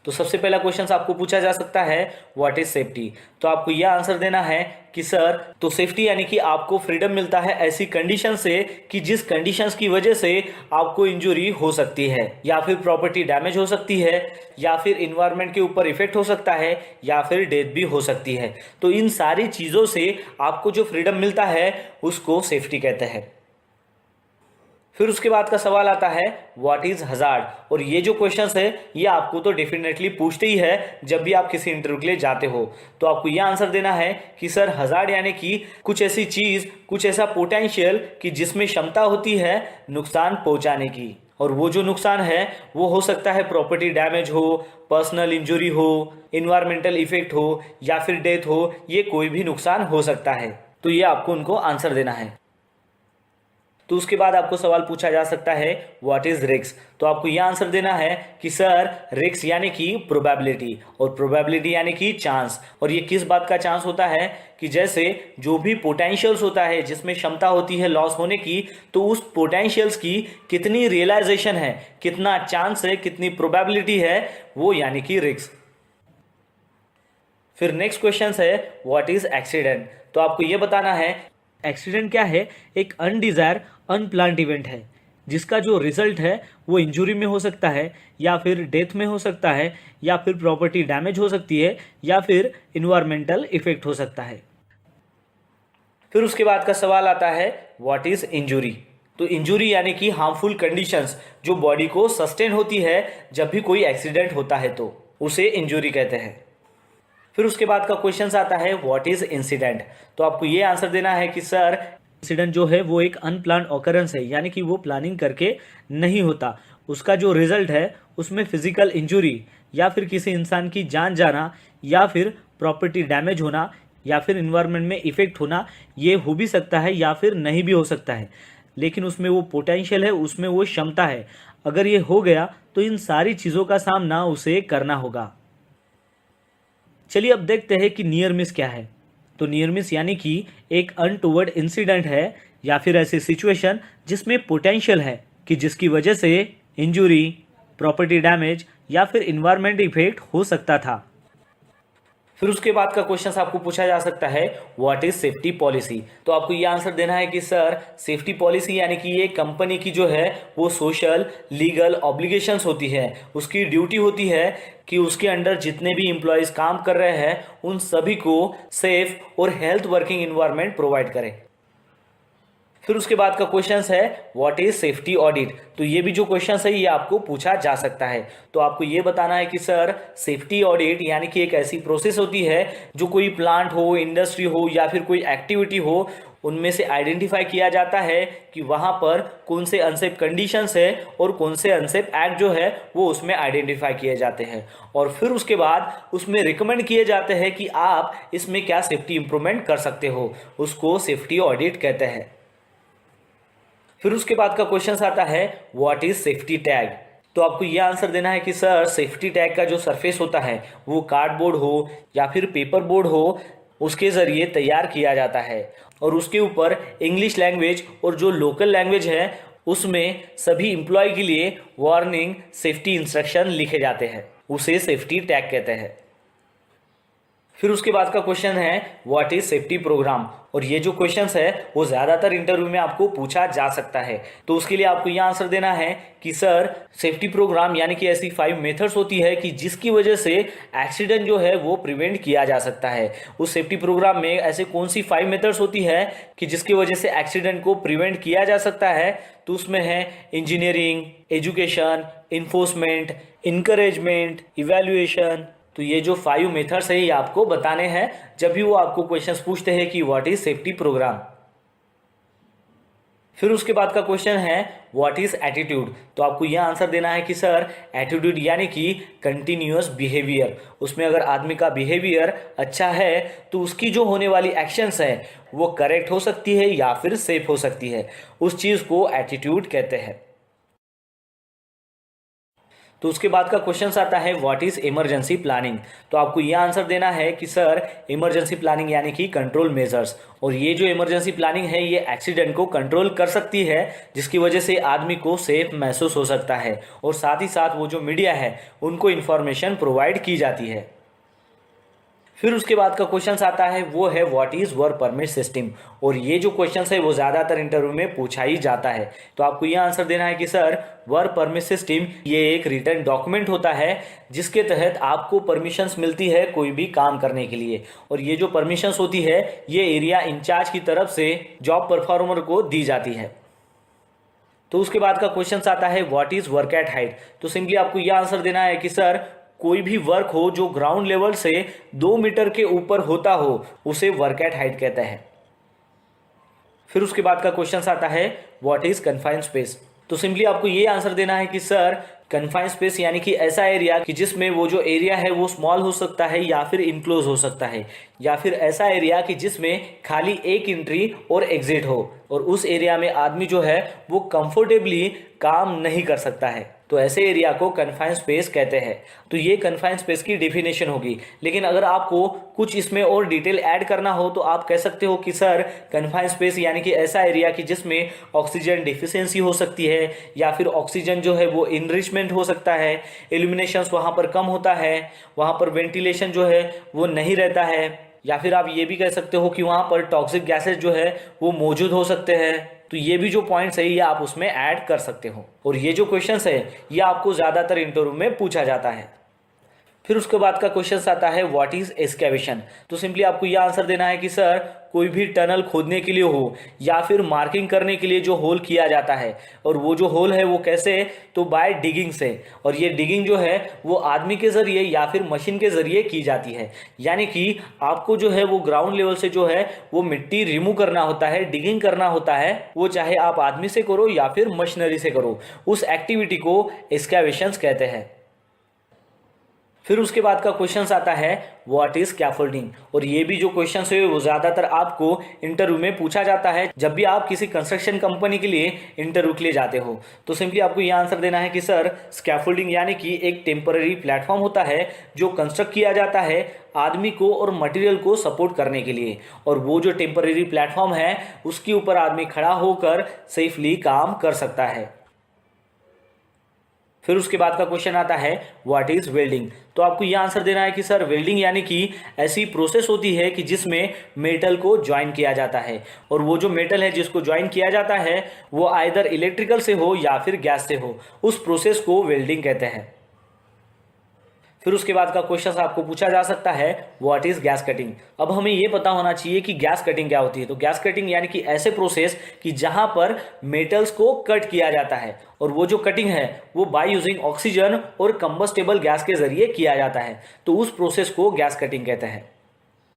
तो सबसे पहला क्वेश्चन आपको पूछा जा सकता है व्हाट इज सेफ्टी। तो आपको यह आंसर देना है कि सर, तो सेफ्टी यानी कि आपको फ्रीडम मिलता है ऐसी कंडीशन से कि जिस कंडीशंस की वजह से आपको इंजरी हो सकती है, या फिर प्रॉपर्टी डैमेज हो सकती है, या फिर इन्वायरमेंट के ऊपर इफेक्ट हो सकता है, या फिर डेथ भी हो सकती है। तो इन सारी चीज़ों से आपको जो फ्रीडम मिलता है उसको सेफ्टी कहते हैं। फिर उसके बाद का सवाल आता है व्हाट इज हजार्ड। और ये जो क्वेश्चन है ये आपको तो डेफिनेटली पूछते ही है जब भी आप किसी इंटरव्यू के लिए जाते हो। तो आपको यह आंसर देना है कि सर, हजार्ड यानी कि कुछ ऐसी चीज, कुछ ऐसा पोटेंशियल कि जिसमें क्षमता होती है नुकसान पहुंचाने की। और वो जो नुकसान है वो हो सकता है प्रॉपर्टी डैमेज हो, पर्सनल इंजरी हो, इन्वायरमेंटल इफेक्ट हो, या फिर डेथ हो। ये कोई भी नुकसान हो सकता है। तो ये आपको उनको आंसर देना है। तो उसके बाद आपको सवाल पूछा जा सकता है व्हाट इज रिस्क। तो आपको यह आंसर देना है कि सर, रिस्क यानी कि प्रोबेबिलिटी, और प्रोबेबिलिटी यानी कि चांस। और ये किस बात का चांस होता है कि जैसे जो भी पोटेंशियल्स होता है जिसमें क्षमता होती है लॉस होने की, तो उस पोटेंशियल्स की कितनी रियलाइजेशन है, कितना चांस है, कितनी प्रोबेबिलिटी है, वो यानी कि रिस्क। फिर नेक्स्ट क्वेश्चन है व्हाट इज एक्सीडेंट। तो आपको यह बताना है एक्सीडेंट क्या है। एक अनडिजायर अनप्लान्ड इवेंट है जिसका जो रिजल्ट है वो इंजरी में हो सकता है, या फिर डेथ में हो सकता है, या फिर प्रॉपर्टी डैमेज हो सकती है, या फिर इन्वायरमेंटल इफेक्ट हो सकता है। फिर उसके बाद का सवाल आता है व्हाट इज इंजरी। तो इंजरी यानी कि हार्मफुल कंडीशंस जो बॉडी को सस्टेन होती है जब भी कोई एक्सीडेंट होता है तो उसे इंजरी कहते हैं। फिर उसके बाद का क्वेश्चन आता है व्हाट इज इंसिडेंट। तो आपको ये आंसर देना है कि सर, इंसिडेंट जो है वो एक अनप्लान्ड ऑकरेंस है, यानी कि वो प्लानिंग करके नहीं होता। उसका जो रिजल्ट है उसमें फिजिकल इंजुरी, या फिर किसी इंसान की जान जाना, या फिर प्रॉपर्टी डैमेज होना, या फिर इन्वायरमेंट में इफेक्ट होना, ये हो भी सकता है या फिर नहीं भी हो सकता है। लेकिन उसमें वो पोटेंशियल है, उसमें वो क्षमता है। अगर ये हो गया तो इन सारी चीज़ों का सामना उसे करना होगा। चलिए अब देखते हैं कि नियर मिस क्या है। तो नियर मिस यानी कि एक अनटूवर्ड इंसिडेंट है, या फिर ऐसी सिचुएशन जिसमें पोटेंशियल है कि जिसकी वजह से इंजुरी, प्रॉपर्टी डैमेज, या फिर इन्वायरमेंट इफेक्ट हो सकता था। फिर उसके बाद का क्वेश्चन आपको पूछा जा सकता है व्हाट इज सेफ्टी पॉलिसी। तो आपको ये आंसर देना है कि सर, सेफ्टी पॉलिसी यानी कि ये कंपनी की जो है वो सोशल लीगल ऑब्लिगेशंस होती है, उसकी ड्यूटी होती है कि उसके अंडर जितने भी एम्प्लॉयज काम कर रहे हैं उन सभी को सेफ और हेल्थ वर्किंग इन्वायरमेंट प्रोवाइड करें। फिर उसके बाद का क्वेश्चन है व्हाट इज सेफ्टी ऑडिट। तो ये भी जो क्वेश्चन है ये आपको पूछा जा सकता है। तो आपको ये बताना है कि सर, सेफ्टी ऑडिट यानी कि एक ऐसी प्रोसेस होती है जो कोई प्लांट हो, इंडस्ट्री हो, या फिर कोई एक्टिविटी हो, उनमें से आइडेंटिफाई किया जाता है कि वहां पर कौन से अनसेफ कंडीशंस है और कौन से अनसेफ एक्ट जो है वो उसमें आइडेंटिफाई किए जाते हैं। और फिर उसके बाद उसमें रिकमेंड किए जाते हैं कि आप इसमें क्या सेफ्टी इंप्रूवमेंट कर सकते हो, उसको सेफ्टी ऑडिट कहते हैं। फिर उसके बाद का क्वेश्चन आता है व्हाट इज सेफ्टी टैग। तो आपको यह आंसर देना है कि सर, सेफ्टी टैग का जो सरफेस होता है वो कार्डबोर्ड हो या फिर पेपर बोर्ड हो, उसके ज़रिए तैयार किया जाता है। और उसके ऊपर इंग्लिश लैंग्वेज और जो लोकल लैंग्वेज है उसमें सभी इंप्लॉय के लिए वार्निंग, सेफ्टी इंस्ट्रक्शन लिखे जाते हैं, उसे सेफ्टी टैग कहते हैं। फिर उसके बाद का क्वेश्चन है व्हाट इज सेफ्टी प्रोग्राम। और ये जो क्वेश्चन है वो ज़्यादातर इंटरव्यू में आपको पूछा जा सकता है। तो उसके लिए आपको यह आंसर देना है कि सर, सेफ्टी प्रोग्राम यानी कि ऐसी 5 मेथड्स होती है कि जिसकी वजह से एक्सीडेंट जो है वो प्रिवेंट किया जा सकता है। उस सेफ्टी प्रोग्राम में ऐसे कौन सी 5 मेथड्स होती है कि जिसकी वजह से एक्सीडेंट को प्रिवेंट किया जा सकता है। तो उसमें है engineering, education, enforcement, encouragement, evaluation. तो ये जो 5 मेथड्स है ये आपको बताने हैं जब भी वो आपको क्वेश्चंस पूछते हैं कि व्हाट इज सेफ्टी प्रोग्राम। फिर उसके बाद का क्वेश्चन है व्हाट इज एटीट्यूड। तो आपको यह आंसर देना है कि सर, एटीट्यूड यानी कि कंटिन्यूअस बिहेवियर। उसमें अगर आदमी का बिहेवियर अच्छा है तो उसकी जो होने वाली एक्शंस है वो करेक्ट हो सकती है या फिर सेफ हो सकती है, उस चीज़ को एटीट्यूड कहते हैं। तो उसके बाद का क्वेश्चन आता है व्हाट इज इमरजेंसी प्लानिंग। तो आपको यह आंसर देना है कि सर इमरजेंसी प्लानिंग यानी कि कंट्रोल मेजर्स। और ये जो इमरजेंसी प्लानिंग है ये एक्सीडेंट को कंट्रोल कर सकती है, जिसकी वजह से आदमी को सेफ महसूस हो सकता है और साथ ही साथ वो जो मीडिया है उनको इन्फॉर्मेशन प्रोवाइड की जाती है। फिर उसके बाद का क्वेश्चन आता है वो है what is work permit system. और ये जो क्वेश्चन है वो ज़्यादातर इंटरव्यू में पूछा ही जाता है। तो आपको ये आंसर देना है कि सर वर्क परमिट सिस्टम ये एक रिटन डॉक्यूमेंट होता है जिसके तहत आपको परमिशंस मिलती है कोई भी काम करने के लिए। और ये जो परमिशंस होती है ये एरिया इंचार्ज की तरफ से जॉब परफॉर्मर को दी जाती है। तो उसके बाद का क्वेश्चन आता है what is work at height. तो सिंपली आपको यह आंसर देना है कि सर कोई भी वर्क हो जो ग्राउंड लेवल से 2 मीटर के ऊपर होता हो उसे वर्क एट हाइट कहते हैं। फिर उसके बाद का क्वेश्चन आता है व्हाट इज कन्फाइंड स्पेस। तो सिंपली आपको ये आंसर देना है कि सर कन्फाइंड स्पेस यानी कि ऐसा एरिया कि जिसमें वो जो एरिया है वो स्मॉल हो सकता है या फिर इनक्लोज हो सकता है, या फिर ऐसा एरिया कि जिसमें खाली एक एंट्री और एग्जिट हो और उस एरिया में आदमी जो है वो कंफर्टेबली काम नहीं कर सकता है। तो ऐसे एरिया को कन्फाइंड स्पेस कहते हैं। तो ये कन्फाइंड स्पेस की डेफिनेशन होगी। लेकिन अगर आपको कुछ इसमें और डिटेल ऐड करना हो तो आप कह सकते हो कि सर कन्फाइंड स्पेस यानी कि ऐसा एरिया कि जिसमें ऑक्सीजन डिफिशियंसी हो सकती है या फिर ऑक्सीजन जो है वो इनरिचमेंट हो सकता है, इल्यूमिनेशन वहाँ पर कम होता है, वहाँ पर वेंटिलेशन जो है वो नहीं रहता है, या फिर आप ये भी कह सकते हो कि वहाँ पर टॉक्सिक गैसेज जो है वो मौजूद हो सकते हैं। तो ये भी जो पॉइंट्स है ये आप उसमें ऐड कर सकते हो। और ये जो क्वेश्चंस है ये आपको ज़्यादातर इंटरव्यू में पूछा जाता है। फिर उसके बाद का क्वेश्चन आता है व्हाट इज एक्सकेवेशन। तो सिंपली आपको यह आंसर देना है कि सर कोई भी टनल खोदने के लिए हो या फिर मार्किंग करने के लिए जो होल किया जाता है, और वो जो होल है वो कैसे, तो बाय डिगिंग से। और ये डिगिंग जो है वो आदमी के जरिए या फिर मशीन के जरिए की जाती है। यानी कि आपको जो है वो ग्राउंड लेवल से जो है वो मिट्टी रिमूव करना होता है, डिगिंग करना होता है, वो चाहे आप आदमी से करो या फिर मशीनरी से करो, उस एक्टिविटी को एक्सकेवेशंस कहते हैं। फिर उसके बाद का क्वेश्चन आता है व्हाट इज स्कैफोल्डिंग। और ये भी जो क्वेश्चन है वो ज़्यादातर आपको इंटरव्यू में पूछा जाता है जब भी आप किसी कंस्ट्रक्शन कंपनी के लिए इंटरव्यू के लिए जाते हो। तो सिंपली आपको ये आंसर देना है कि सर स्कैफोल्डिंग यानी कि एक टेम्पररी प्लेटफॉर्म होता है जो कंस्ट्रक्ट किया जाता है आदमी को और मटेरियल को सपोर्ट करने के लिए। और वो जो टेम्पररी प्लेटफॉर्म है उसके ऊपर आदमी खड़ा होकर सेफली काम कर सकता है। फिर उसके बाद का क्वेश्चन आता है व्हाट इज वेल्डिंग। तो आपको यह आंसर देना है कि सर वेल्डिंग यानी कि ऐसी प्रोसेस होती है कि जिसमें मेटल को ज्वाइन किया जाता है, और वो जो मेटल है जिसको ज्वाइन किया जाता है वो आइदर इलेक्ट्रिकल से हो या फिर गैस से हो, उस प्रोसेस को वेल्डिंग कहते हैं। फिर उसके बाद का क्वेश्चन आपको पूछा जा सकता है व्हाट इज गैस कटिंग। अब हमें यह पता होना चाहिए कि गैस कटिंग क्या होती है। तो गैस कटिंग यानी कि ऐसे प्रोसेस कि जहां पर मेटल्स को कट किया जाता है, और वो जो कटिंग है वो बाय यूजिंग ऑक्सीजन और कंबस्टेबल गैस के जरिए किया जाता है। तो उस प्रोसेस को गैस कटिंग कहते हैं।